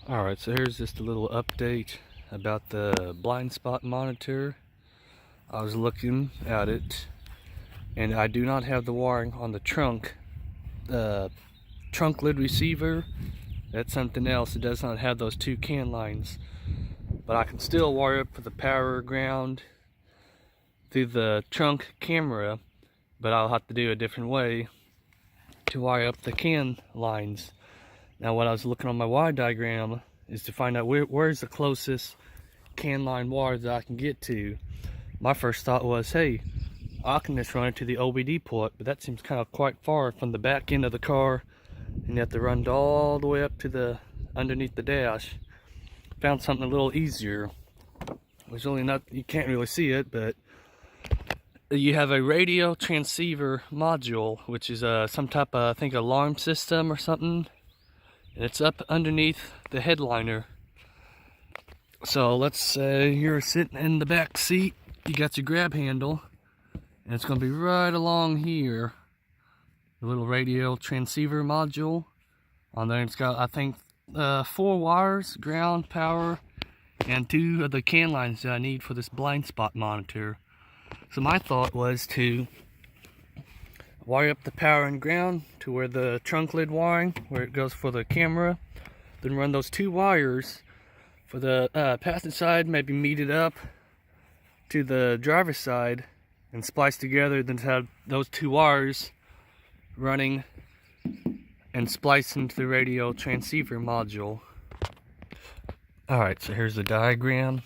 Alright, so here's just a little update about the blind spot monitor. I was looking at it and I do not have the wiring on the trunk. The trunk lid receiver, that's something else. It does not have those two CAN lines. But I can still wire up for the power ground through the trunk camera, but I'll have to do a different way to wire up the CAN lines. Now what I was looking on my wire diagram is to find out where's the closest CAN line wire that I can get to. My first thought was, hey, I can just run it to the OBD port, but that seems kind of quite far from the back end of the car, and you have to run all the way up to the underneath the dash. Found something a little easier. There's really not, you can't really see it, but you have a radio transceiver module, which is some type of, I think, alarm system or something. And it's up underneath the headliner. So let's say you're sitting in the back seat, you got your grab handle, and it's going to be right along here. The little radio transceiver module. On there it's got, I think, 4 wires, ground, power, and 2 of the CAN lines that I need for this blind spot monitor. So my thought was to wire up the power and ground to where the trunk lid wiring, where it goes for the camera, then run those 2 wires for the passenger side, maybe meet it up to the driver's side and splice together, then have those 2 wires running and splice into the radio transceiver module. Alright, so here's the diagram.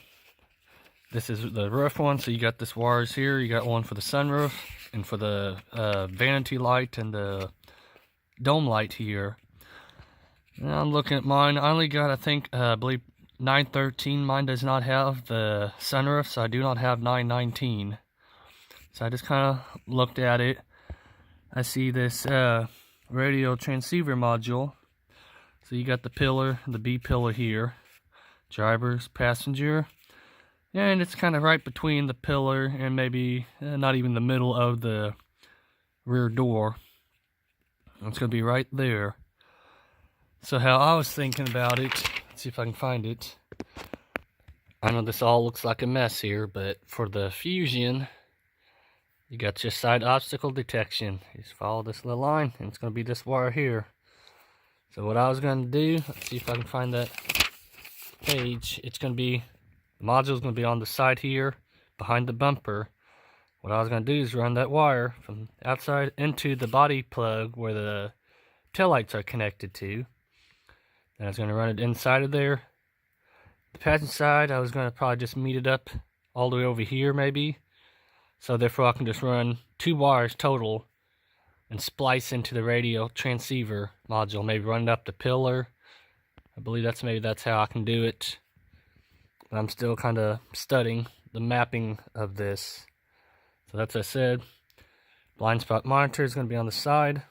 This is the roof one, so you got this wires here, you got one for the sunroof and for the vanity light and the dome light here. And I'm looking at mine. I only got, I think, I believe 913. Mine does not have the sunroof, so I do not have 919. So I just kind of looked at it. I see this radio transceiver module. So you got the pillar, the B pillar here, driver's, passenger. And it's kind of right between the pillar and maybe not even the middle of the rear door. It's going to be right there. So how I was thinking about it, let's see if I can find it. I know this all looks like a mess here, but for the Fusion, you got your side obstacle detection. You just follow this little line, and it's going to be this wire here. So what I was going to do, let's see if I can find that page. It's going to be, the module is going to be on the side here, behind the bumper. What I was going to do is run that wire from outside into the body plug where the taillights are connected to. And I was going to run it inside of there. The passenger side, I was going to probably just meet it up all the way over here maybe. So therefore I can just run 2 wires total and splice into the radio transceiver module. Maybe run it up the pillar. I believe that's how I can do it. But I'm still kind of studying the mapping of this. So that's what I said. Blind spot monitor is going to be on the side.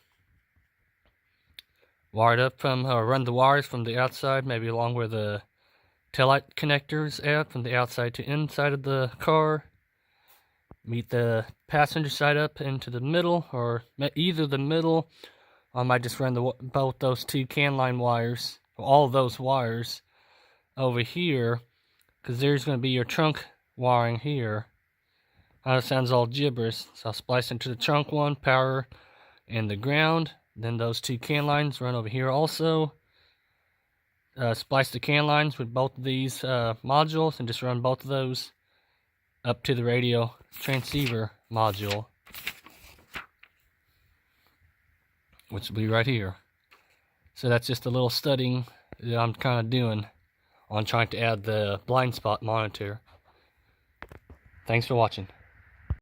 Wired up from, or run the wires from the outside, maybe along where the taillight connectors at, from the outside to inside of the car. Meet the passenger side up into the middle, or either the middle. I might just run both those 2 CAN line wires, all of those wires, over here. Because there's going to be your trunk wiring here. I know it sounds all gibberish, so I'll splice into the trunk one, power, and the ground. Then those 2 CAN lines run over here also. Splice the CAN lines with both of these modules and just run both of those up to the radio transceiver module, which will be right here. So that's just a little studying that I'm kind of doing on trying to add the blind spot monitor. Thanks for watching.